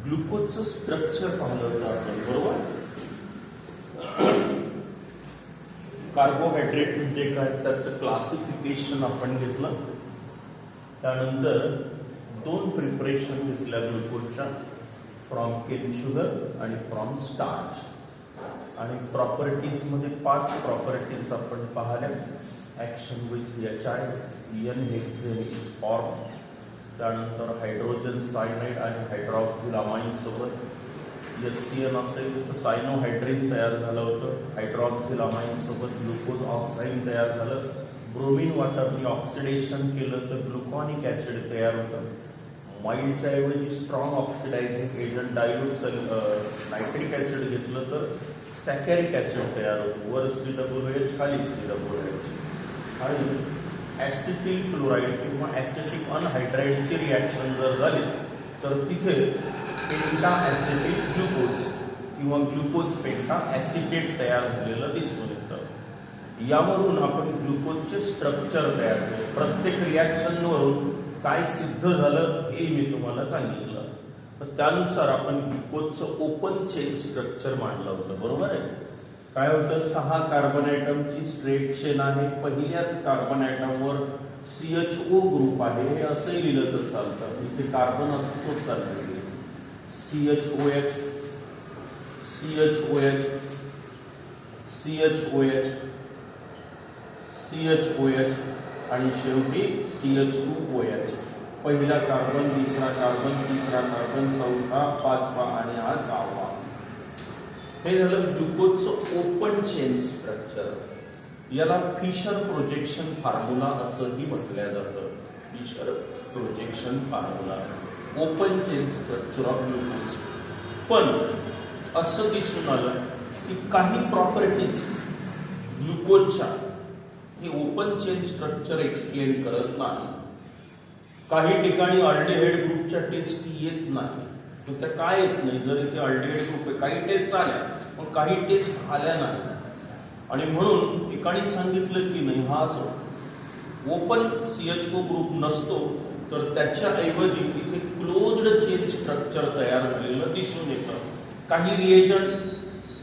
ग्लुकोजचं structure पाहिलं होतं आपण, बरोबर. कार्बोहायड्रेट म्हणजे काय त्याचं क्लासिफिकेशन आपण घेतलं. त्यानंतर दोन प्रिपरेशन घेतल्या ग्लुकोजच्या, फ्रॉम केन शुगर आणि फ्रॉम स्टार्च. आणि प्रॉपर्टीज मध्ये 5 प्रॉपर्टीज आपण पाहिल्या. Action with HI, N hexane is form. त्यानंतर हायड्रोजन सायनाइड आणि हायड्रॉक्सिलामाइन सोबत HCN असेल तर सायनोहायड्रिन तयार झालं होतं. हायड्रॉक्सिलामाइन सोबत ग्लुकोज ऑक्साईड तयार झालं. ब्रोमिन वॉटरने ऑक्सिडेशन केलं तर ग्लुकॉनिक ऍसिड तयार होतं. माइल्डच्या ऐवजी strong oxidizing agent dilute nitric acid घेतलं तर सॅकॅरिक ऍसिड तयार होतं. वर COOH खाली COOH. आणि ऍसिटिल क्लोराईड किंवा ऍसिटिक अनहायड्राईडची रिॲक्शन जर झाली तर तिथे पेंटा ऍसिटिल ग्लुकोज किंवा ग्लुकोज पेंटा ऍसिटेट तयार झालेलं दिसून येतं. यावरून आपण ग्लुकोजचे स्ट्रक्चर तयार केले. प्रत्येक रिॲक्शनवरून काय सिद्ध झालं हे मी तुम्हाला सांगितलं. तर त्यानुसार आपण ग्लुकोजचं ओपन चेन स्ट्रक्चर मांडलं होतं, बरोबर आहे. काय होतं, 6 कार्बन ऍटमची स्ट्रेट चेन आहे. पहिल्याच कार्बन ऍटमवर CHO ग्रुप आहे. हे असं लिहिलं तर चालतं. इथे कार्बन असतोच चालतं. CHOH, CHOH, CHOH, CHOH आणि शेवटी CH2OH. पहिला कार्बन, दुसरा कार्बन, तिसरा कार्बन, चौथा, 5वा आणि हा 6वा. हे झालं ग्लुकोजचं ओपन चेन स्ट्रक्चर. याला फिशर प्रोजेक्शन फॉर्म्युला असंही म्हटलं जातं. Fisher projection formula, open chain structure of glucose. पण असं दिसून आलं की काही प्रॉपर्टीज ग्लुकोजच्या हे ओपन चेन स्ट्रक्चर एक्सप्लेन करत नाही. काही ठिकाणी अल्डिहाइड ग्रुपच्या टेस्ट येत नाही. त्या काय येत नाही, जर इथे अल्डिहाइड ग्रुप आहे, काही टेस्ट आल्या पण काही टेस्ट आल्या नाही. आणि म्हणून एकाने सांगितलं की नाही, हा असं ओपन CHO ग्रुप नसतो तर त्याच्या ऐवजी इथे क्लोज्ड चेन स्ट्रक्चर तयार झालेलं दिसून येतं. काही रिएजंट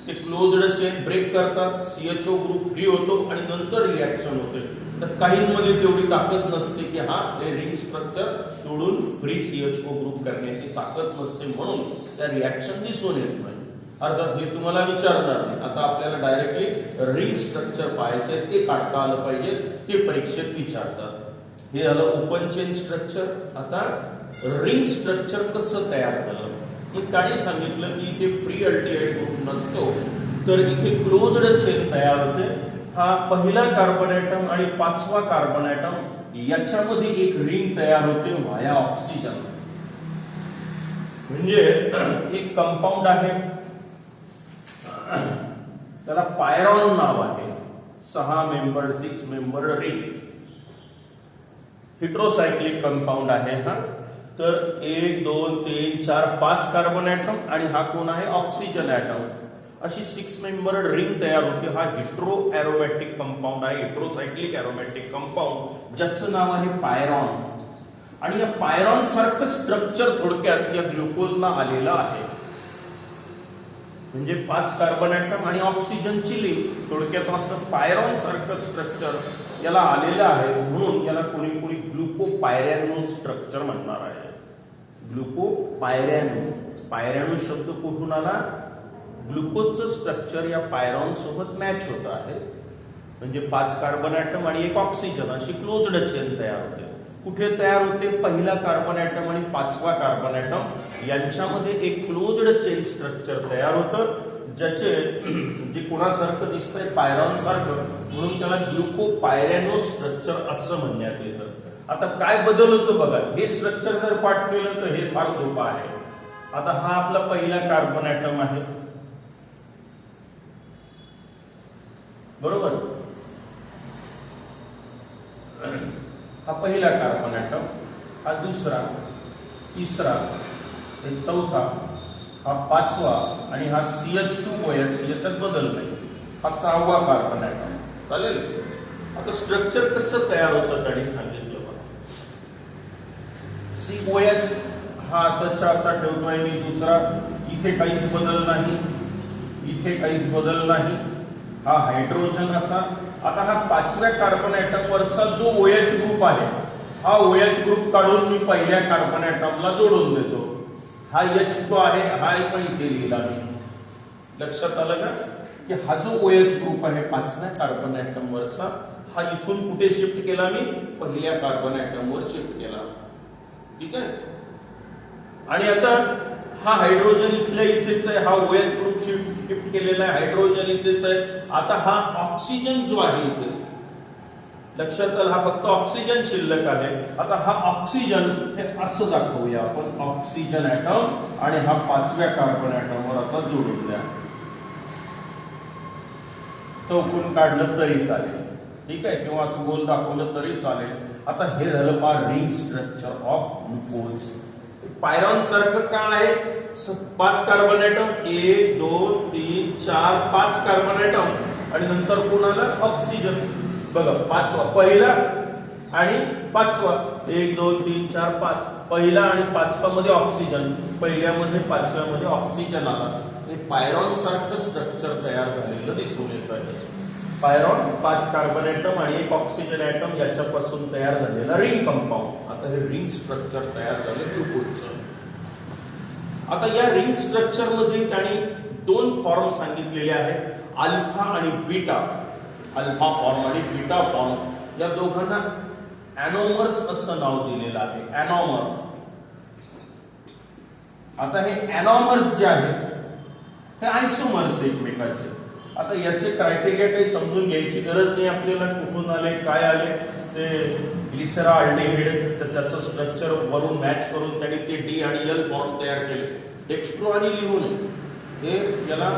ते क्लोज्ड चेन ब्रेक करतात, CHO ग्रुप फ्री होतो आणि नंतर रिॲक्शन होते. तर काहींमध्ये तेवढी ताकद नसते की हा हे रिंग स्ट्रक्चर तोडून फ्री CHO ग्रुप करण्याची ताकद नसते, म्हणून त्या रिॲक्शन दिसून येत नाही. अर्थात हे तुम्हाला विचारणार नाही. आता आपल्याला डायरेक्टली रिंग स्ट्रक्चर पाहायचे, ते काढता आलं पाहिजे, ते परीक्षेत विचारतात. हे झालं ओपन चेन स्ट्रक्चर. आता रिंग स्ट्रक्चर कसं तयार झालं हे त्याने सांगितलं की इथे फ्री अल्डिहाइड ग्रुप नसतो तर इथे क्लोज्ड चेन तयार होते. हा पहिला कार्बन ऍटम आणि 5वा कार्बन ऍटम याच्यामध्ये एक रिंग तयार होते व्हाया ऑक्सिजन. म्हणजे एक कंपाऊंड आहे, त्याला पायरॉन नाव आहे. 6 मेंबर 6 मेंबर रिंग, हेटेरोसायक्लिक कंपाऊंड आहे हा. तर 1 2 3 4 5 कार्बन ऍटम आणि हा कोण आहे, ऑक्सिजन ऍटम. अशी 6 मेंबर रिंग तयार होते. हा हेटेरो एरोमॅटिक कंपाऊंड आहे, हेटेरोसायक्लिक एरोमॅटिक कंपाऊंड, ज्याचं नाव आहे पायरॉन. आणि या पायरॉन सारखं स्ट्रक्चर थोडक्यात या ग्लुकोजला आलेलं आहे. म्हणजे 5 कार्बन ऍटम आणि ऑक्सिजनची लिंक, थोडक्यात असं पायरॉन सारखं स्ट्रक्चर याला आलेलं आहे. म्हणून याला कोणी कोणी ग्लुकोपायरॅनो स्ट्रक्चर म्हणणार आहे. ग्लुकोपायरॅनो, पायरॅनो शब्द कुठून आला, ग्लुकोजचं स्ट्रक्चर या पायरॉन सोबत मॅच होत आहे. म्हणजे 5 कार्बन ऍटम आणि एक ऑक्सिजन अशी क्लोज्ड चेन तयार होते. कुठे तयार होते, पहिला कार्बन ऍटम आणि 5वा कार्बन ऍटम यांच्यामध्ये एक क्लोज्ड चेन स्ट्रक्चर तयार होतं, ज्याचे जे कोणासारखं दिसतंय, पायरॉन सारखं, म्हणून त्याला ग्लुकोपायरॅनो स्ट्रक्चर असं म्हणण्यात येतं. आता काय बदल होतो बघा, हे स्ट्रक्चर जर पाठ केलं तर हे फार सोपं आहे. आता हा आपला पहिला कार्बन ऍटम आहे, बरोबर. हा पहिला कार्बन ऍटम, हा दुसरा, तिसरा, चौथा, हा 5वा आणि हा CH2OH, याच्यात बदल नाही. हा 6वा कार्बन ऍटम. चालेल. आता स्ट्रक्चर कसं तयार होतं त्याने सांगितलं बघा. COH हा असाच्या असा ठेवतोय मी, दुसरा इथे काहीच बदल नाही, इथे काहीच बदल नाही, हा हायड्रोजन असा. आता हा 5व्या कार्बन ऍटम वरचा जो OH ग्रुप आहे, हा OH ग्रुप काढून मी पहिल्या कार्बन ऍटमला जोडून देतो. हा H जो आहे हा पण इथे लिहिला मी. लक्षात आलं का की हा जो OH ग्रुप आहे 5व्या कार्बन ऍटम वरचा, हा इथून कुठे शिफ्ट केला मी, पहिल्या कार्बन ऍटम वर शिफ्ट केला. ठीक आहे. आणि आता हा हायड्रोजन इथल्या इथेच आहे, हा OH ग्रुप शिफ्ट केलेला आहे, हायड्रोजन इथेच आहे. आता हा ऑक्सिजन जो आहे इथे, लक्षात आलं, हा फक्त ऑक्सिजन शिल्लक आहे. आता हा ऑक्सिजन हे असं दाखवूया आपण, ऑक्सिजन ऍटम, आणि हा 5व्या कार्बन ऍटम वर आता जोडून द्या. चौकून काढलं तरी चालेल, ठीक आहे, किंवा असं गोल दाखवलं तरी चालेल. आता हे झालं पहा रिंग स्ट्रक्चर ऑफ ग्लुकोज. पायरॉन सारखं का आहे, 5 कार्बन ऍटम, 1 2 3 4 5 कार्बन ऍटम, आणि नंतर कोणाला ऑक्सिजन. बघा 5वा पहिला आणि 5वा, 1 2 3 4 5, पहिला आणि 5वा मध्ये ऑक्सिजन, पहिल्यामध्ये 5व्या मध्ये ऑक्सिजन आला. हे पायरॉन सारखं स्ट्रक्चर तयार झालेलं दिसून येत आहे. पायरॉन 5 कार्बन ऍटम आणि 1 ऑक्सिजन ऍटम याच्यापासून तयार झालेला रिंग कंपाऊंड. आता हे रिंग स्ट्रक्चर तयार झाले ग्लुकोजचं. आता या रिंग स्ट्रक्चर मध्ये त्यांनी 2 फॉर्म सांगितलेले आहेत, अल्फा आणि बीटा. अल्फा फॉर्म आणि बीटा फॉर्म, या दोघांना एनोमर्स असं नाव दिलेलं आहे, एनोमर. आता हे एनोमर्स जे आहेत हे आयसोमर्स एकमेकाचे. आता याचे क्रायटेरिया काही समजून घ्यायची गरज नाही आपल्याला, कुठून आले काय आले. ते ग्लिसरा अल्डिहाइड, तर त्याचं स्ट्रक्चर वरून मॅच करून त्यांनी ते डी आणि एल फॉर्म तयार केले. डेक्स्ट्रो आणि लिहून हे याला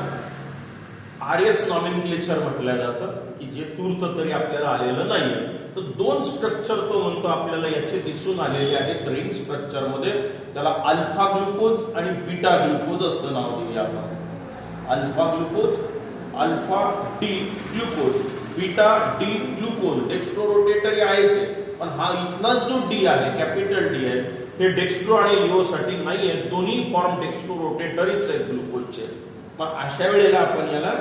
आरएस नॉमेनक्लेचर म्हटलं जातं, की जे तूर्त तरी आपल्याला आलेलं नाहीये. तर 2 स्ट्रक्चर तो म्हणतो आपल्याला याचे दिसून आलेले आहेत रिंग स्ट्रक्चर मध्ये. त्याला अल्फा ग्लुकोज आणि बीटा ग्लुकोज असं नाव दिले आपण. Alpha glucose, alpha D glucose, beta D glucose. Dextrorotatory आहेच, पण हा इथला जो डी आहे, कॅपिटल डी आहे, हे डेक्स्ट्रो आणि लिओसाठी नाहीये. दोन्ही फॉर्म डेक्स्ट्रो रोटेटरीच आहेत ग्लुकोजचे. मग अशा वेळेला आपण याला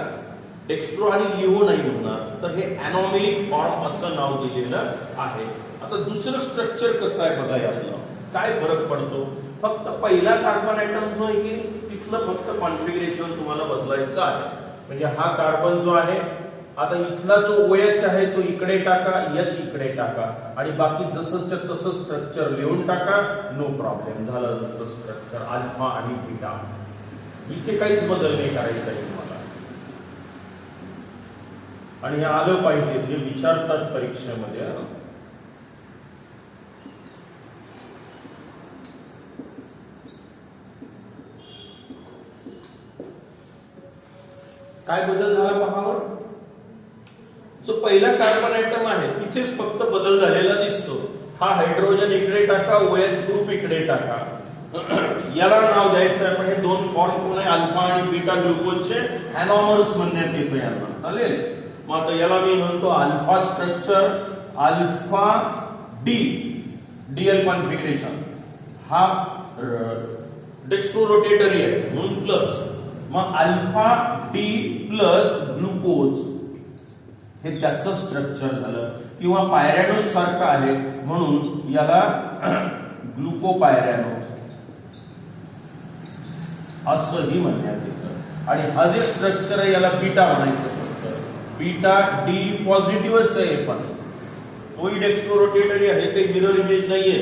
डेक्स्ट्रो आणि लिओ नाही म्हणणार, तर हे एनोमेरिक फॉर्म असं नाव दिलेलं आहे. आता दुसरं स्ट्रक्चर कसं आहे बघा, यातलं काय फरक पडतो. फक्त पहिला कार्बन ऍटम जो आहे की तिथलं फक्त कॉन्फिगरेशन तुम्हाला बदलायचं आहे. म्हणजे हा कार्बन जो आहे, आता इथला जो OH आहे तो इकडे टाका, H इकडे टाका, आणि बाकी जसंच्या तसं स्ट्रक्चर लिहून टाका, नो प्रॉब्लेम. झालं स्ट्रक्चर अल्फा आणि बीटा. इथे काहीच बदल नाही करायचा आहे तुम्हाला, आणि हे आलं पाहिजे, जे विचारतात परीक्षेमध्ये. काय बदल झाला पहावर. जो पहिला कार्बन ऍटम आहे तिथेच फक्त बदल झालेला दिसतो. हा हायड्रोजन इकडे टाका, OH ग्रुप इकडे टाका. याला नाव द्यायचं आहे, पण हे 2 फॉर्म कोण आहे, अल्फा आणि बीटा ग्लुकोजचे एनोमर्स म्हणण्यात येतो यांना. चालेल. मग आता याला मी म्हणतो alpha structure, alpha D, Diehl configuration. हा डेक्स्ट्रो रोटेटरी आहे म्हणून प्लस. मग अल्फा डी प्लस ग्लुकोज हे त्याचं स्ट्रक्चर झालं. किंवा पायरॅनोस सारखं आहे म्हणून याला ग्लुकोपायरॅनोस असंही म्हणण्यात येतं. आणि हा जे स्ट्रक्चर आहे याला बीटा म्हणायचं. फक्त बीटा डी पॉझिटिव्हच आहे, पण तोही डेक्स्ट्रो रोटेटरी आहे, काही मिरर इमेज नाहीये.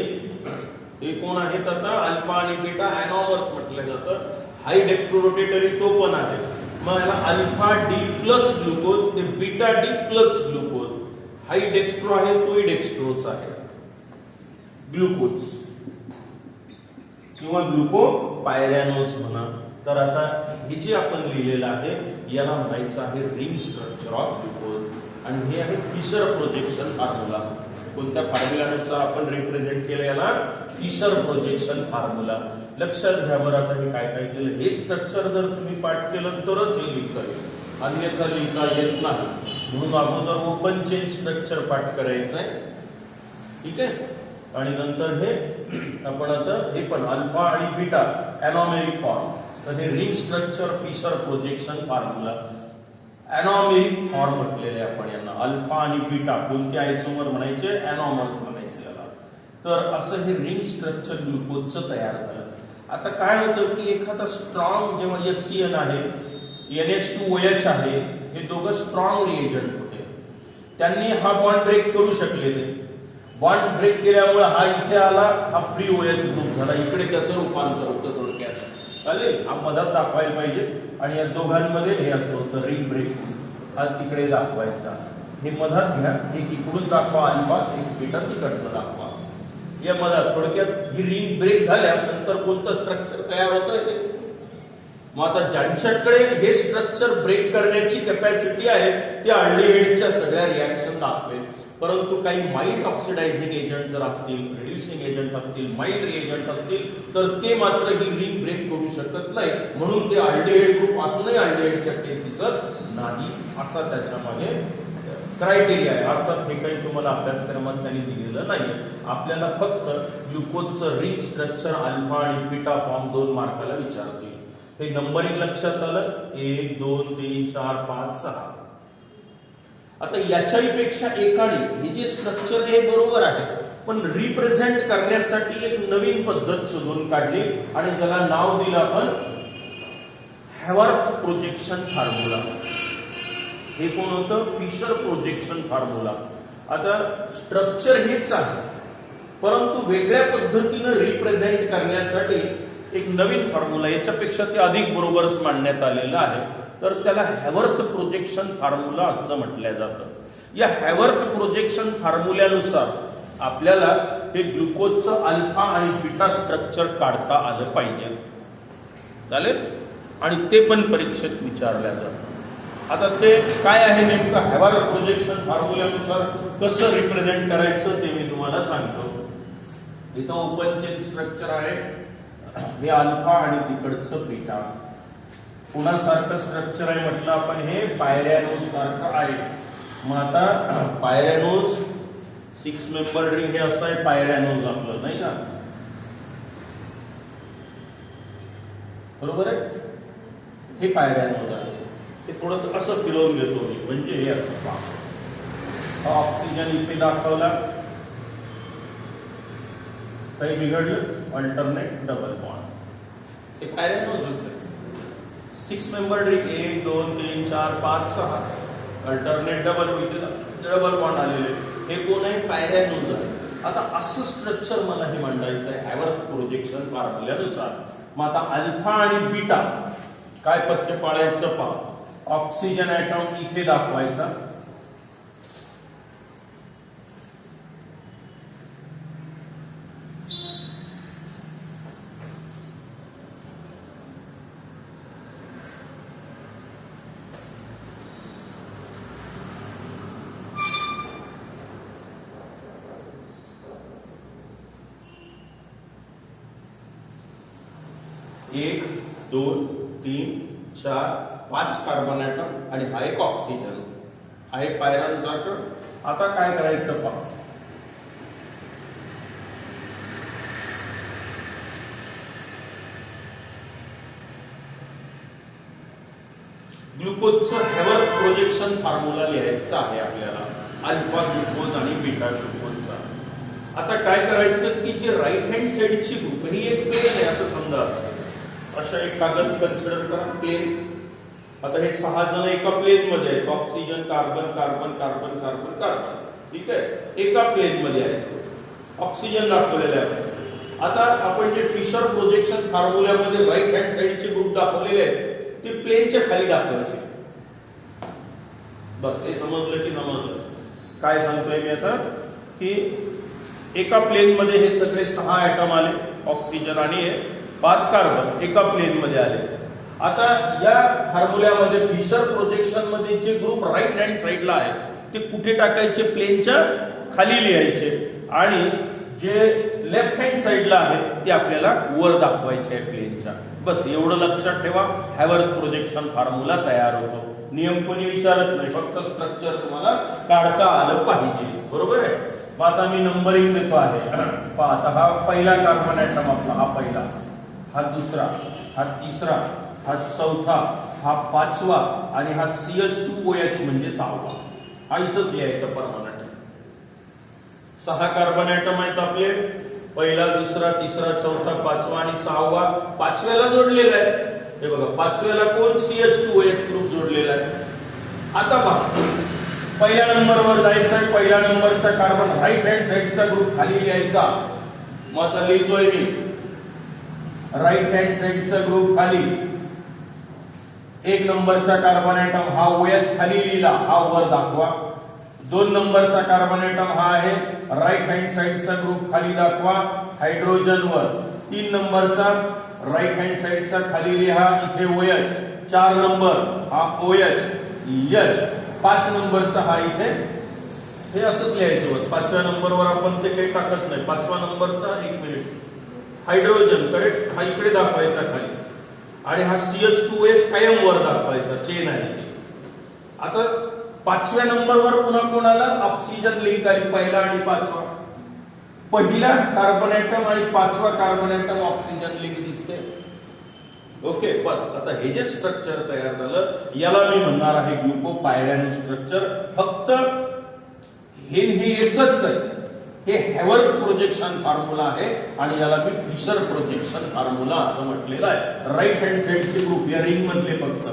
हे कोण आहेत आता, अल्फा आणि बीटा एनोमर्स म्हटलं जातं. हाई डेक्स्ट्रो रोटेटरी तो पण आहे. मग याला अल्फा डी प्लस ग्लुकोज ते बीटा डी प्लस ग्लुकोज. हाई डेक्स्ट्रो आहे, तोही डेक्स्ट्रोच आहे. ग्लुकोज किंवा ग्लुकोपायरॅनोस म्हणा. तर आता हे जे आपण लिहिलेलं आहे याला म्हणायचं आहे रिंग स्ट्रक्चर ऑफ ग्लुकोज. आणि हे आहे फिशर प्रोजेक्शन फॉर्म्युला. कोणत्या फॉर्म्युलानुसार आपण रिप्रेझेंट केलं याला, फिशर प्रोजेक्शन फॉर्म्युला. लक्षात घ्या बरं. आता हे काय काय केलं, हे स्ट्रक्चर जर तुम्ही पाठ केलं तरच हे लिहिता येईल, अन्यथा लिहिता येत नाही. म्हणून अगोदर ओपन चेन स्ट्रक्चर पाठ करायचं आहे. ठीक आहे. आणि नंतर हे आपण आता हे पण अल्फा आणि बीटा एनॉमेरिक फॉर्म. तर हे ring structure Fischer projection formula anomeric form म्हटलेले आपण यांना. अल्फा आणि बीटा कोणते आयसोमर म्हणायचे, एनॉमर्स म्हणायचे याला. तर असं हे रिंग स्ट्रक्चर ग्लुकोजचं तयार झालं. आता काय होतं की एखादा स्ट्रॉंग जेव्हा HCl आहे, NH2OH आहे, हे दोघं स्ट्रॉंग रिएजंट होते. त्यांनी हा बॉन्ड ब्रेक करू शकले नाही. बॉन्ड ब्रेक केल्यामुळे हा इथे आला, हा फ्री OH ग्रुप झाला, इकडे त्याचं रूपांतर होतं थोडक्यात. चालेल, हा मधात दाखवायला पाहिजे. आणि या दोघांमध्ये हे असं होतं रिंग ब्रेक, हा तिकडे दाखवायचा. हे मधात घ्या, एक इकडून दाखवा अल्फा, एक बीटा तिकडनं दाखवा. या मधात थोडक्यात ही रिंग ब्रेक झाल्यानंतर कोणतं स्ट्रक्चर तयार होतं. मग आता ज्यांच्याकडे हे स्ट्रक्चर ब्रेक करण्याची कॅपॅसिटी आहे ते अल्डिहाइडच्या सगळ्या रिॲक्शन दाखवेल. परंतु काही माइल्ड ऑक्सिडायझिंग एजंट जर असतील, रिड्युसिंग एजंट असतील, माइल्ड रिएजंट असतील तर ते मात्र ही रिंग ब्रेक करू शकत नाही. म्हणून ते अल्डिहाइड ग्रुप असूनही अल्डिहाइडच्या ते दिसत नाही, असा त्याच्यामध्ये क्रायटेरिया आहे. अर्थात हे काही तुम्हाला अभ्यासक्रमात त्यांनी दिलेलं नाही. आपल्याला फक्त ग्लुकोजचं रिंग स्ट्रक्चर अल्फा आणि बीटा फॉर्म 2 मार्काला विचारतील. हे नंबरिंग लक्षात आलं, 1 2 3 4 5 6. आता याच्याही पेक्षा एकाने हे जे स्ट्रक्चर हे बरोबर आहे, पण रिप्रेझेंट करण्यासाठी एक नवीन पद्धत शोधून काढली आणि त्याला नाव दिलं आपण हॅवर्थ प्रोजेक्शन फॉर्म्युला. हे कोण होतं, फिशर प्रोजेक्शन फॉर्म्युला. आता स्ट्रक्चर हेच आहे, परंतु वेगळ्या पद्धतीनं रिप्रेझेंट करण्यासाठी एक नवीन फॉर्म्युला, याच्यापेक्षा ते अधिक बरोबरच मांडण्यात आलेलं आहे. तर त्याला हॅवर्थ प्रोजेक्शन फॉर्म्युला असं म्हटलं जातं. या हॅवर्थ प्रोजेक्शन फॉर्म्युल्यानुसार आपल्याला हे ग्लुकोजचं अल्फा आणि बीटा स्ट्रक्चर काढता आलं पाहिजे. चालेल, आणि ते पण परीक्षेत विचारल्या जातं. आता ते काय आहे नेमकं हॅवर्थ प्रोजेक्शन फॉर्म्युल्यानुसार कसं रिप्रेझेंट करायचं ते मी तुम्हाला सांगतो. इथं ओपन चेन स्ट्रक्चर आहे, हे अल्फा आणि तिकडचं बीटा. कुणासारखं स्ट्रक्चर आहे म्हटलं आपण, हे पायरॅनोज सारखं आहे. मग आता पायरॅनोज 6 मेंबर रिंग हे असं आहे पायरॅनोज आपलं, नाही का, बरोबर आहे. हे पायरॅनोज आहे. हे थोडंसं असं फिरवून घेतो मी, म्हणजे हे असं पहा. ऑक्सिजन इथे दाखवला, काही बिघडलं, अल्टरनेट डबल बॉन्ड. हे पायरॅनोजच आहे. 6 member ring 1 2 3 4 5 6, alternate double bond आलेले. हे कोण आहे, पायरॅनोज आहे. आता असं स्ट्रक्चर मला हे मांडायचं आहे हॅवर्थ प्रोजेक्शन फॉर्म्युल्यानुसार. मग आता अल्फा आणि बीटा काय पथ्य पाळायचं पहा. ऑक्सिजन ऍटॉम इथे दाखवायचा, एक 2 3 4 5 कार्बन ऍटम आणि हा एक ऑक्सिजन आहे पायरॉन सारखं. आता काय करायचं पहा. ग्लुकोजचं हॅवर्थ प्रोजेक्शन फॉर्म्युला लिहायचं आहे आपल्याला, अल्फा ग्लुकोज आणि बीटा ग्लुकोजचा. आता काय करायचं की जे राईट हँड साइडची ग्रुप ही एक प्लेन आहे असं समजा. अशा एक कागद कन्सिडर करा, प्लेन. आता हे 6 जण एका प्लेन मध्ये आहेत, oxygen carbon carbon carbon carbon carbon, ठीक आहे, एका प्लेन मध्ये आहेत. ऑक्सिजन दाखवलेलं आहे. आता आपण जे फिशर प्रोजेक्शन फॉर्म्युल्यामध्ये राईट हँड साइडचे ग्रुप दाखवलेले आहेत ते प्लेनच्या खाली दाखवायचे. बस हे समजलं की समजलं. काय सांगतोय मी आता की एका प्लेन मध्ये हे सगळे 6 ऍटम आले, ऑक्सिजन आणि 5 कार्बन एका प्लेन मध्ये आले. आता या फॉर्म्युल्यामध्ये फिशर प्रोजेक्शन मध्ये जे ग्रुप राईट हँड साइडला आहे ते कुठे टाकायचे, प्लेनच्या खाली लिहायचे, आणि जे लेफ्ट हँड साइडला आहे ते आपल्याला वर दाखवायचे आहे प्लेनच्या. बस एवढं लक्षात ठेवा, हॅवर्थ प्रोजेक्शन फॉर्म्युला तयार होतो. नियम कोणी विचारत नाही, फक्त स्ट्रक्चर तुम्हाला काढता आलं पाहिजे, बरोबर आहे. आता मी नंबरिंग देतो आहे. पहा आता हा पहिला कार्बन ॲटम आपला, हा पहिला, हा दुसरा, हा तिसरा, हा चौथा, हा पाचवा आणि हा CH2OH म्हणजे सहावा. हा इथंच लिहायचा परमानंट. 6 कार्बन ॲटम आहेत आपले, पहिला, दुसरा, तिसरा, चौथा, पाचवा आणि सहावा. पाचव्याला जोडलेला आहे. हे बघा, पाचव्याला कोण? CH2OH ग्रुप जोडलेला आहे. आता पहा, पहिल्या नंबरवर जायचं, पहिल्या नंबरचा कार्बन राईट हँड साइडचा ग्रुप खाली लिहायचा. मग आता लिहितोय मी राईट हँड साइडचा ग्रुप खाली. 1 नंबरचा कार्बन ॲटम हा OH खाली लिहिला, हा वर दाखवा. 2 नंबरचा कार्बन ॲटम हा आहे, राईट हँड साइडचा ग्रुप खाली दाखवा, हायड्रोजन वर. 3 नंबरचा राईट हँड साइडचा खाली लिहा, इथे OH. 4 नंबर हा OH H. 5 नंबरचा हा इथे, हे असंच लिहायचं वर. 5व्या नंबरवर आपण ते काही टाकत नाही. 5वा नंबरचा, 1 मिनिट, हायड्रोजन करेक्ट, हा इकडे दाखवायचा खाली आणि हा CH2OH कायम वर दाखवायचा, चेन आहे. आता 5व्या नंबरवर पुन्हा कोणाला? ऑक्सिजन लिंक आली, पहिला आणि 5वा. पहिला कार्बन ॲटम आणि 5वा कार्बन ॲटम ऑक्सिजन लिंक दिसते. ओके, बस. आता हे जे स्ट्रक्चर तयार झालं, याला मी म्हणणार आहे ग्लुकोपायरॅनो स्ट्रक्चर. फक्त हे एकच आहे, हे हॅवर्थ प्रोजेक्शन फॉर्म्युला आहे आणि याला मी फिशर प्रोजेक्शन फॉर्म्युला असं म्हटलेलं आहे. राईट हँड साइडचे ग्रुप या रिंग मधले फक्त,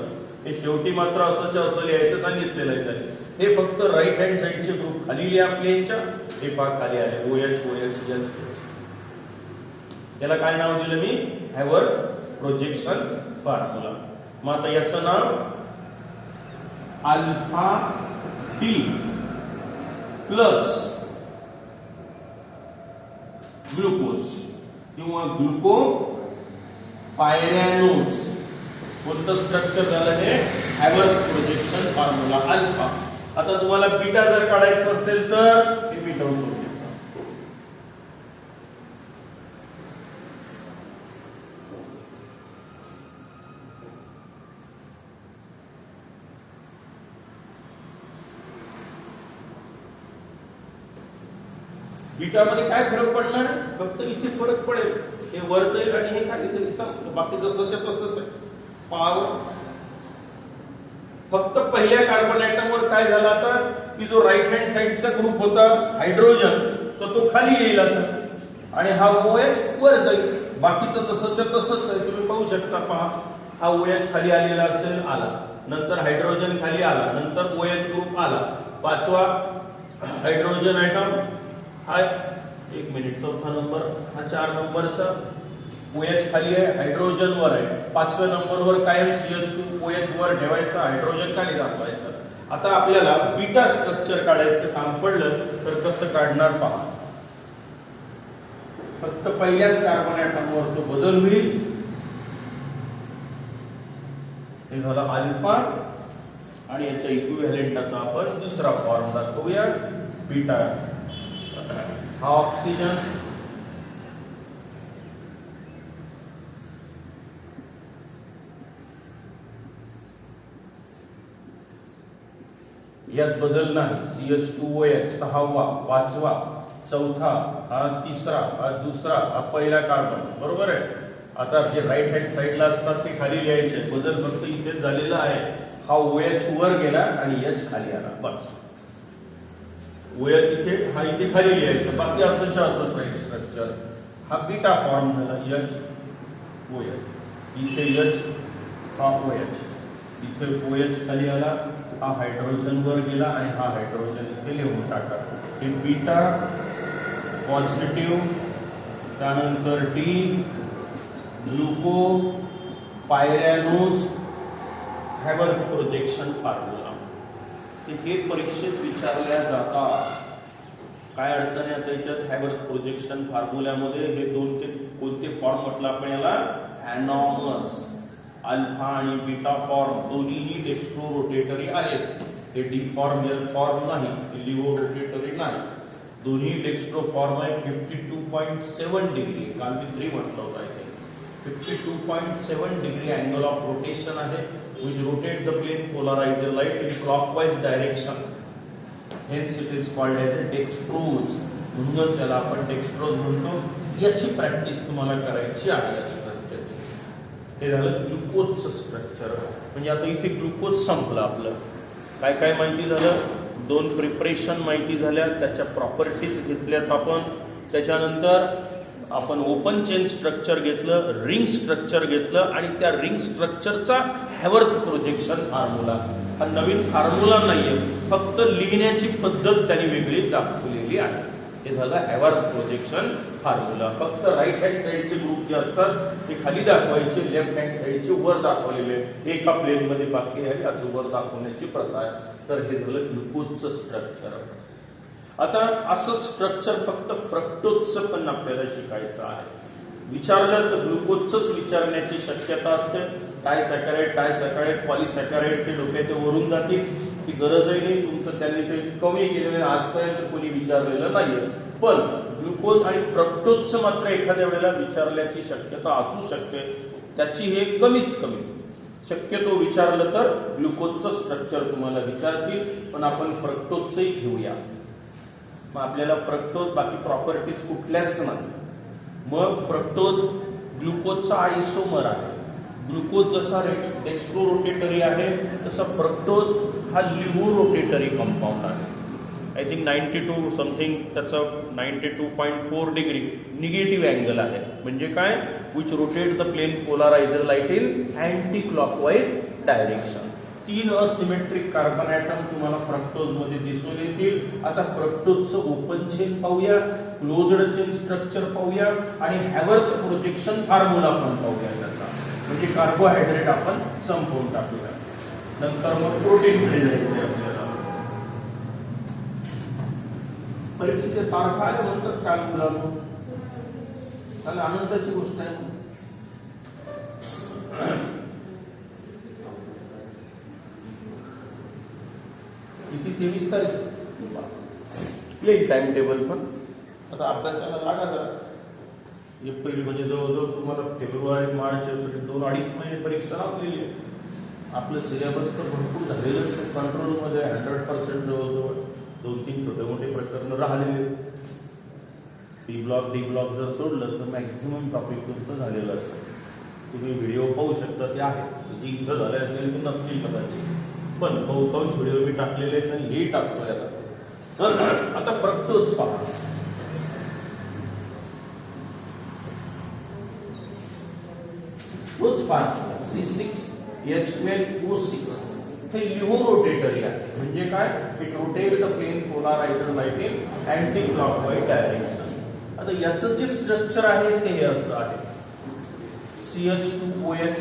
हे शेवटी मात्र असं लिहायचं सांगितलेलं आहे त्याने. हे फक्त राईट हँड साइडचे ग्रुप खाली लिहा प्लेनच्या. हे पहा खाली आले, OH. याला काय नाव दिलं मी? हॅवर्थ प्रोजेक्शन फॉर्म्युला. मग आता याचं नाव अल्फा टी प्लस ग्लुकोज किंवा ग्लुको पायरॅनोज. कोणतं स्ट्रक्चर झालं हे? हॅवर्थ प्रोजेक्शन फॉर्म्युला अल्फा. आता तुम्हाला बीटा जर काढायचं असेल तर हे मिटवतो. बीटा मध्ये काय फरक पडणार? फक्त इथे फरक पडेल, हे वर जाईल आणि हे खाली जाईल, सांगतो. बाकी जसंच तसंच आहे. पावर फक्त पहिल्या कार्बन ॲटमवर काय झालं आता, की जो राईट हँड साइडचा ग्रुप होता हायड्रोजन, तर तो खाली येईल आता आणि हा OH वर जाईल. बाकीचं जसंच तसंच आहे, तुम्ही पाहू शकता. पहा, हा OH खाली आलेला असेल, आला. नंतर हायड्रोजन खाली आला, नंतर OH ग्रुप आला. 5वा हायड्रोजन ॲटम हा, 1 मिनिट, 4था नंबर, हा 4 नंबरचा OH खाली आहे, हायड्रोजन वर आहे. 5व्या नंबरवर कायम CH2OH वर ठेवायचा, हायड्रोजन खाली दाखवायचं. आता आपल्याला बीटा स्ट्रक्चर काढायचं काम पडलं तर कसं काढणार पहा. फक्त पहिल्याच कार्बन ॲटमवर तो बदल होईल. हे झालं अल्फा आणि याच्या इक्विव्हॅलेंट आता आपण दुसरा फॉर्म दाखवूया, बीटा. हा ऑक्सिजन, यात बदल नाही. CH2OH 6वा, 5वा, 4था, हा 3रा, हा 2रा, हा पहिला कार्बन, बरोबर आहे. आता जे राईट हँड साइडला असतात ते खाली लिहायचे, बदल फक्त इथेच झालेला आहे. हा OH वर गेला आणि H खाली आला, बस. OH इथे, हा इथे खाली लिहायचं, बाकी असंच राहील स्ट्रक्चर. हा बीटा फॉर्म झाला, HOH. इथे H, हा OH, इथे OH खाली आला, हा हायड्रोजन वर गेला आणि हा हायड्रोजन इथे लिहून टाका. हे बीटा पॉझिटिव्ह, त्यानंतर डी ग्लुको पायरॅनोज हॅवर्थ प्रोजेक्शन फॉर्म्युला. हे परीक्षेत विचारल्या जातात. काय अडचण आहे आता याच्यात? हॅवर्थ प्रोजेक्शन फॉर्म्युल्यामध्ये हे दोन ते कोणते फॉर्म म्हटलं आपण याला? एनॉमस. अल्फा आणि बीटा फॉर्म दोन्हीही डेक्स्ट्रो रोटेटरी आहेत. हे डी फॉर्म एल फॉर्म नाही, लिव्हो रोटेटरी नाही, दोन्ही डेक्स्ट्रो फॉर्म आहे. 52.7 डिग्री, काल मी 3 म्हटलं होतं आहे. 52.7 डिग्री अँगल ऑफ रोटेशन आहे, which rotate the plane, polarize the light in clockwise direction. Hence it is called as a dextrose. म्हणूनच याला आपण डेक्स्ट्रोज म्हणतो. याची प्रॅक्टिस तुम्हाला करायची आहे या स्ट्रक्चरची. हे झालं ग्लुकोजचं स्ट्रक्चर. म्हणजे आता इथे ग्लुकोज संपलं आपलं. काय काय माहिती झालं? 2 प्रिपरेशन माहिती झाल्या, त्याच्या प्रॉपर्टीज घेतल्यात आपण. त्याच्यानंतर आपण ओपन चेन स्ट्रक्चर घेतलं, रिंग स्ट्रक्चर घेतलं आणि त्या रिंग स्ट्रक्चरचा हॅवर्थ प्रोजेक्शन फॉर्म्युला. हा नवीन फॉर्म्युला नाहीये, फक्त लिहिण्याची पद्धत त्यांनी वेगळी दाखवलेली आहे. हे झालं हॅवर्थ प्रोजेक्शन फॉर्म्युला. फक्त राईट हँड साईडचे ग्रुप जे असतात ते खाली दाखवायचे, लेफ्ट हँड साईडचे वर दाखवलेले. एका प्लेन मध्ये बाकी आहे असं वर दाखवण्याची प्रथा आहे. तर हे झालं ग्लुकोजचं स्ट्रक्चर. आता असंच स्ट्रक्चर फक्त फ्रक्टोजचं पण आपल्याला शिकायचं आहे. विचारलं तर ग्लुकोजच विचारण्याची शक्यता असते. टायसॅकराइड पॉलिसॅकराइड ते डोक्यात वरून जातील, ती गरजही नाही. तुमचं त्यांनी ते कमी केलेलं आजपर्यंत कोणी विचारलेलं नाहीये. पण ग्लुकोज आणि फ्रक्टोजचं मात्र एखाद्या वेळेला विचारल्याची शक्यता असू शकते. त्याची हे कमीच कमी. शक्यतो विचारलं तर ग्लुकोजचं स्ट्रक्चर तुम्हाला विचारतील, पण आपण फ्रक्टोजचंही घेऊया. मग आपल्याला फ्रक्टोज बाकी प्रॉपर्टीज कुठल्याच नाही. मग फ्रक्टोज ग्लुकोजचा आयसोमर आहे. ग्लुकोज जसा डेक्स्ट्रो रोटेटरी आहे तसा फ्रक्टोज हा लिव्हो रोटेटरी कंपाऊंड आहे. आय थिंक 92 समथिंग त्याचं 92.4 डिग्री निगेटिव्ह अँगल आहे. म्हणजे काय? Which rotate the plane polariser light in anticlockwise direction. 3 asymmetric carbon atom तुम्हाला फ्रक्टोज मध्ये दिसून येतील. आता फ्रक्टोजचं ओपन चेन पाहूया, क्लोज्ड चेन स्ट्रक्चर पाहूया आणि हॅवर्थ प्रोजेक्शन फॉर्म्युला पण पाहूया त्याचा. म्हणजे कार्बोहायड्रेट आपण संपवून टाकूया. नंतर मग प्रोटीनकडे जायचंय आपल्याला. परीक्षेच्या तारखा आल्या म्हणतात काय मुलांना, त्याला आनंदाची गोष्ट आहे. किती 23 तारीख येईल टाइम टेबल. पण आता अभ्यासाला लागा जरा. एप्रिल म्हणजे जवळजवळ तुम्हाला फेब्रुवारी मार्च एप्रिल 2-2.5 महिने परीक्षा लावलेली आहे. आपलं सिलेबस तर भरपूर झालेलं कंट्रोलमध्ये 100% जवळजवळ. 2-3 छोटे मोठे प्रकरण राहिलेले. डी ब्लॉक जर सोडलं तर मॅक्झिमम टॉपिक तुमचं झालेलं असतं. तुम्ही व्हिडिओ पाहू शकता, ते आहेत. जे इथं झाले असेल तर नक्की कदाचित, पण बहुतांश व्हिडिओ मी टाकलेले आहेत आणि हेही टाकतोय आता. तर आता फ्रक्टोज पहा. तोच पहा C6H12O6 हे लिव्हो रोटेटरी आहे. म्हणजे काय? It rotate the plane polariser light in anticlockwise direction. आता याचं जे स्ट्रक्चर आहे ते हे असं आहे. CH2OH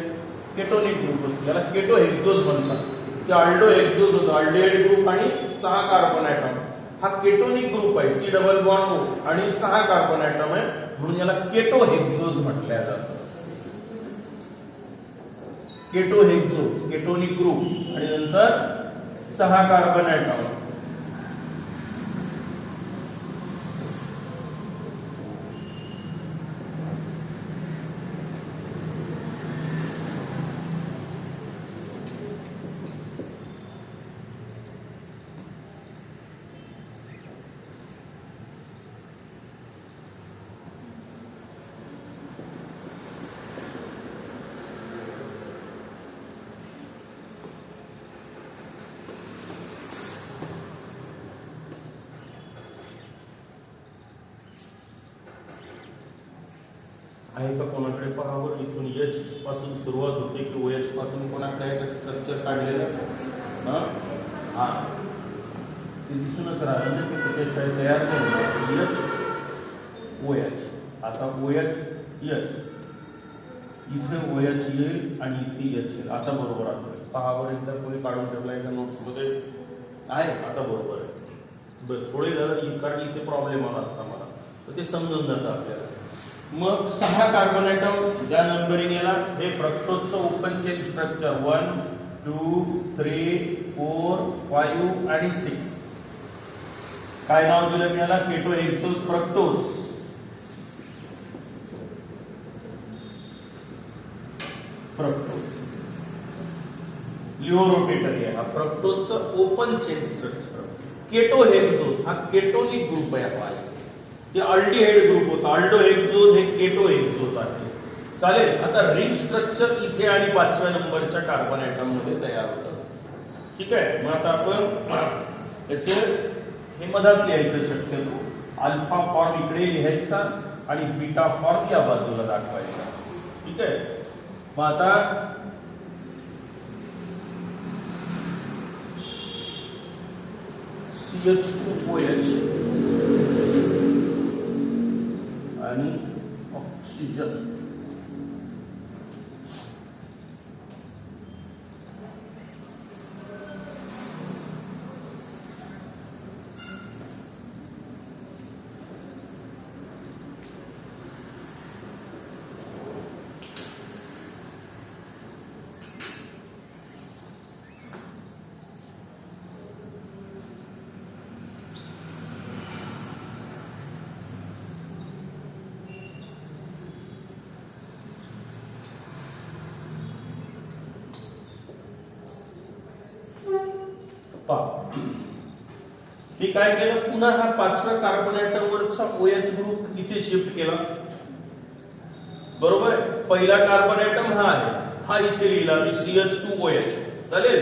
केटोनिक ग्रुप असतो, याला केटो हेक्झोज म्हणतात. ते अल्डो हेक्झोज होतो, अल्डेहाइड ग्रुप आणि 6 कार्बन ॲटम. हा केटोनिक ग्रुप आहे. C डबल बॉन्ड O आणि 6 कार्बन ॲटम आहे, म्हणून याला केटो हेक्झोज म्हटलं जातं. केटो हेक्झोज केटोनिक ग्रुप आणि नंतर 6 कार्बन ॲटम. आहे का कोणाकडे पहावर? इथून H पासून सुरुवात होते की OH पासून कोणाकडे स्ट्रक्चर काढलेलं हा ते दिसूनच राहिलं ना की त्याच्याशिवाय तयार नाही. OH. आता OH इथे OH येईल आणि इथे H येईल. आता बरोबर असेल. पहावर एकदा कोणी काढून ठेवलाय का नोट्स मध्ये? आहे. आता बरोबर आहे. बरं, थोडे झालं कारण इथे प्रॉब्लेम आला असता मला, तर ते समजून जातं आपल्याला. मग 6 कार्बन ॲटम ज्या नंबरिंग याला हे फ्रक्टोजचं ओपन चेन स्ट्रक्चर 1, 2, 3, 4, 5 आणि 6. काय नाव दिलं मी याला? Keto hexose fructose. Laevo rotatory आहे हा फ्रक्टोजचं open chain structure. Keto hexose हा केटोनिक ग्रुप आहे आपला. ते अल्डिहाइड ग्रुप होता. अल्डो हेक्झोन हे केटो हेक्झोन आहे. चालेल. आता रिंग स्ट्रक्चर इथे आणि 5व्या नंबरच्या कार्बन ऍटम मध्ये तयार होतं. ठीक आहे. मग आता आपण याचे हे मधात लिहायचं शक्यतो. अल्फा फॉर्म इकडे लिहायचा आणि बीटा फॉर्म या बाजूला दाखवायचा. ठीक आहे. मग आता CH2OH आणि ऑक्सिजन मी काय केलं, पुन्हा हा 5व्या कार्बन ऍटमवरचा OH ग्रुप इथे शिफ्ट केला. बरोबर आहे. पहिला कार्बन ऍटम हा आहे, हा इथे लिहिला मी CH2OH. चालेल.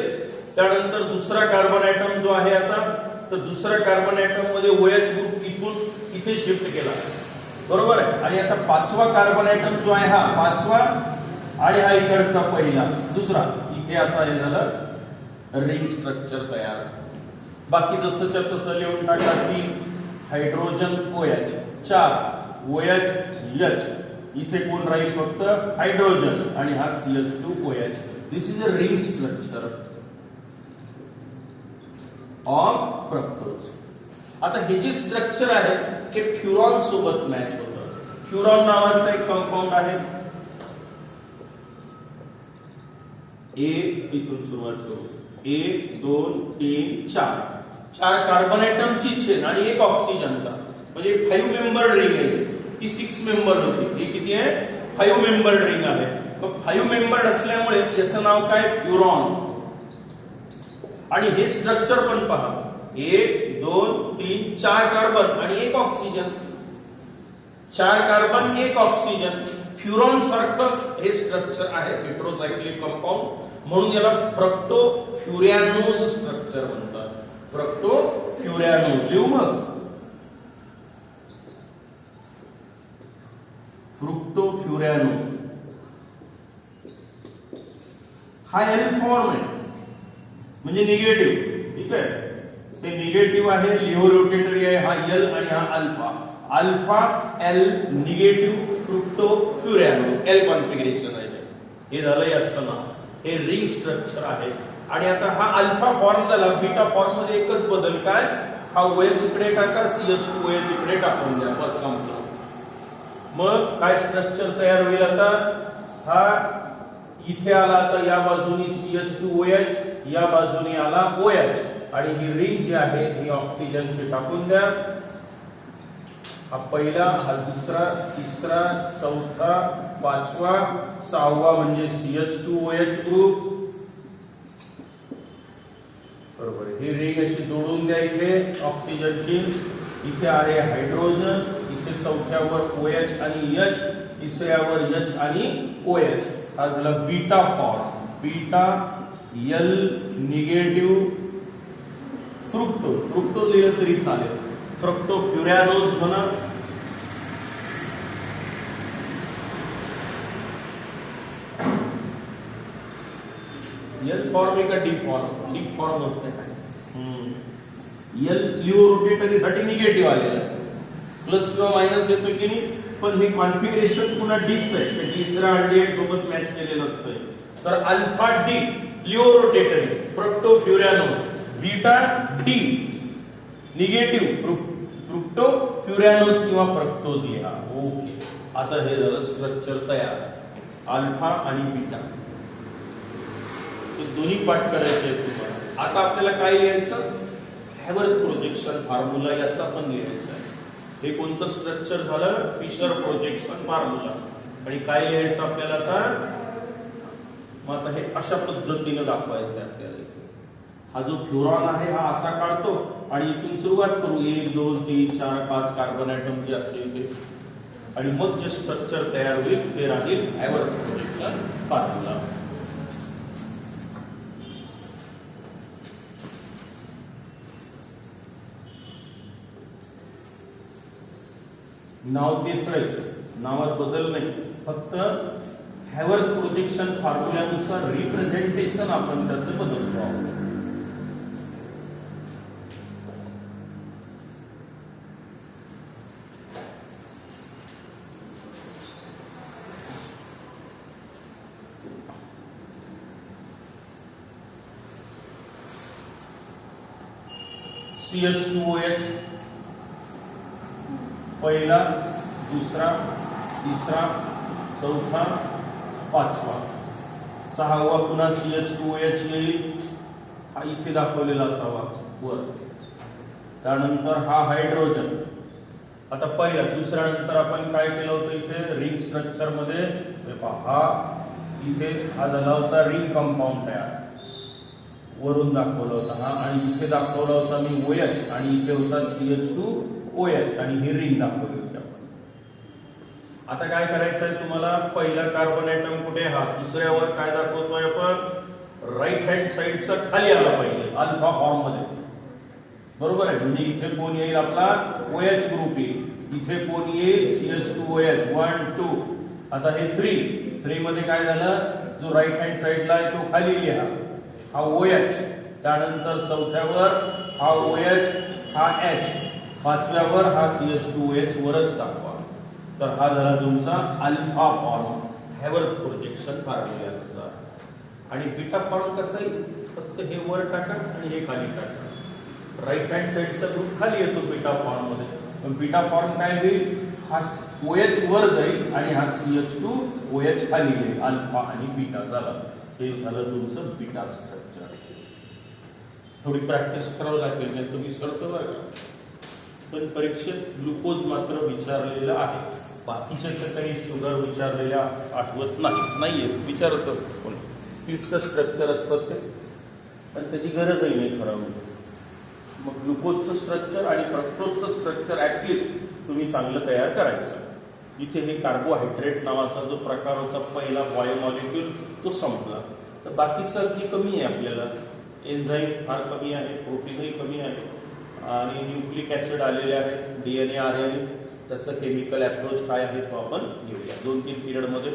त्यानंतर दुसरा कार्बन ऍटम जो आहे आता, तर दुसऱ्या कार्बन ऍटम मध्ये OH ग्रुप इथून इथे शिफ्ट केला. बरोबर आहे. आणि आता 5वा कार्बन ऍटम जो आहे हा 5वा आणि हा इकडचा पहिला दुसरा, इथे आता हे झालं रिंग स्ट्रक्चर तयार. बाकी जसंच्या तसं लिहून टाका. 3 हायड्रोजन OH, 4 OH, इथे कोण राहील फक्त हायड्रोजन आणि हा CH2OH. This is a ring structure of fructose. आता हे जे स्ट्रक्चर आहे ते फ्युरॉन सोबत मॅच होतं. फ्युरॉन नावाचा एक कंपाऊंड आहे. इथून सुरुवात करू. 1 2 3 4 4 कार्बन ऍटमची चेन आणि एक ऑक्सिजनचा, म्हणजे 5 मेंबर रिंग आहे. ती 6 मेंबर होती. ही किती आहे? 5 मेंबर रिंग आहे. मग 5 मेंबर असल्यामुळे याचं नाव काय? फ्युरॉन. आणि हे स्ट्रक्चर पण पहा. 1 2 3 4 कार्बन आणि एक ऑक्सिजन. 4 carbon 1 oxygen. फ्युरॉन सारखं हे स्ट्रक्चर आहे, हेटेरोसायक्लिक कंपाऊंड. म्हणून याला फ्रक्टोफ्युरॅनोज स्ट्रक्चर म्हणतात. फ्रक्टोफ्युरॅनोज लिहू मग. फ्रुक्टोफ्युरॅनोज हा एल फॉर्म आहे, म्हणजे निगेटिव्ह. ठीक आहे. ते निगेटिव्ह आहे, लिव्हो रोटेटरी आहे. हा एल आणि हा alpha. Alpha L negative fructofuranose L configuration आहे. हे झालं याचं नाव. हे रिंग स्ट्रक्चर आहे. आणि आता हा अल्फा फॉर्म झाला. बीटा फॉर्म मध्ये एकच बदल काय? हा OH इकडे टाका, CH2OH इकडे टाकून द्या, बस संपलं. मग काय स्ट्रक्चर तयार होईल आता? हा इथे आला, आता या बाजूनी CH2OH, या बाजूनी आला OH, आणि ही रिंग जी आहे ही ऑक्सिजनची टाकून द्या. हा पहिला, हा दुसरा, तिसरा, चौथा, 5वा, 6वा म्हणजे CH2OH ग्रुप. बरोबर. ही रिंग अशी जोडून द्या इथे ऑक्सिजनची. इथे आहे हायड्रोजन, इथे चौथ्यावर OH आणि H, तिसऱ्यावर H आणि OH. हा झाला beta form. Beta L negative fructo लिहिलं तरी चालेल. फ्रक्टोफ्युरॅनोज म्हणा. एल फॉर्म आहे का डी फॉर्म? डी फॉर्म असते. एल लिव्हो रोटेटरी साठी निगेटिव्ह आलेला आहे. प्लस किंवा मायनस देतोय की नाही, पण हे कॉन्फिगरेशन पुन्हा डीच आहे. ते तिसऱ्या अल्डिहाइड सोबत मॅच केलेलं असतंय. तर alpha D laevo rotatory fructofuranose. Beta D negative fructofuranose किंवा फ्रक्टोज लिहा. ओके. आता हे झालं स्ट्रक्चर तयार. अल्फा आणि बीटा दोन्ही पाठ करायचे आहेत तुम्हाला. आता आपल्याला काय लिहायचं? हॅवर्थ प्रोजेक्शन फॉर्म्युला याचा पण लिहायचा आहे. हे कोणतं स्ट्रक्चर झालं? Fisher projection formula. आणि काय लिहायचं आपल्याला आता? मग आता हे अशा पद्धतीने दाखवायचं आहे आपल्याला. इथे हा जो फ्युरॉन आहे हा असा काढतो, आणि इथून सुरुवात करू 1 2 3 4 5 कार्बन ॲटम जे असतील इथे आणि मग जे स्ट्रक्चर तयार होईल ते राहील हॅवर्थ प्रोजेक्शन फॉर्म्युला. नाव तेच राहील, नावात बदल नाही, फक्त हॅवर्थ प्रोजेक्शन फॉर्म्युल्यानुसार रिप्रेझेंटेशन आपण त्याचं बदलतो आहोत. CH2OH पहिला, दुसरा, तिसरा, चौथा, पाचवा, सहावा पुन्हा CH2OH येईल, हा इथे दाखवलेला असावा वर. त्यानंतर हा हायड्रोजन. आता पहिला दुसऱ्या नंतर आपण काय केलं होतं इथे रिंग स्ट्रक्चर मध्ये हा इथे हा झाला होता रिंग कंपाऊंड तयार, वरून दाखवला होता हा, आणि इथे दाखवला होता मी OH आणि इथे होता CH2OH आणि ही रिंग दाखवली होती आपण. आता काय करायचं आहे तुम्हाला, पहिला कार्बन ॲटम कुठे, हा दुसऱ्यावर काय दाखवतोय आपण, राईट हँड साइडचा खाली आला पाहिजे अल्फा फॉर्म मध्ये, बरोबर आहे. म्हणजे इथे कोण येईल आपला OH ग्रुप येईल, इथे कोण येईल CH2OH 1 2. आता हे 3 मध्ये काय झालं, जो राईट हँड साइडला आहे तो खाली लिहा, हा OH. त्यानंतर चौथ्यावर हा OH, हा H. पाचव्यावर हा CH2OH वरच दाखवा. तर हा झाला तुमचा अल्फा फॉर्म हॅवर्थ प्रोजेक्शन फॉर्म्युल्यानुसार. आणि बीटा फॉर्म कसा आहे, फक्त हे वर टाका आणि हे खाली टाका. राईट हँड साइडचा ग्रुप खाली येतो बीटा फॉर्म मध्ये, पण बीटा फॉर्म काय होईल, हा OH वर जाईल आणि हा CH2OH खाली येईल, अल्फा आणि बीटा झाला. हे झालं तुमचं बीटा स्ट्रक्चर. थोडी प्रॅक्टिस करावं लागेल, नाही तुम्ही विसरतो बरं का. पण परीक्षेत ग्लुकोज मात्र विचारलेलं आहे, बाकीच्या काही शुगर विचारलेल्या आठवत नाहीये, विचारत असतो कोण क्लिष्ट स्ट्रक्चर असतात ते, पण त्याची गरजही नाही खरं म्हणजे. मग ग्लुकोजचं स्ट्रक्चर आणि फ्रक्टोजचं स्ट्रक्चर ऍटलिस्ट तुम्ही चांगलं तयार करायचं. इथे हे कार्बोहायड्रेट नावाचा जो प्रकार होता पहिला बायोमॉलिक्यूल तो संपला. तर बाकीचं जे कमी आहे आपल्याला, एन्झाईम फार कमी आहे, प्रोटीनही कमी आहे आणि न्यूक्लिक ऍसिड आलेले आहे, DNA RNA. त्याचं केमिकल अप्रोच काय आहे तो आपण घेऊया. 2-3 पिरियडमध्ये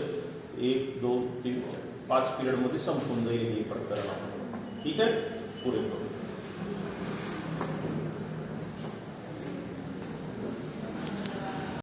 1 2 3 4 5 पिरियडमध्ये संपून जाईल हे प्रकरण. ठीक आहे, पुढे करू.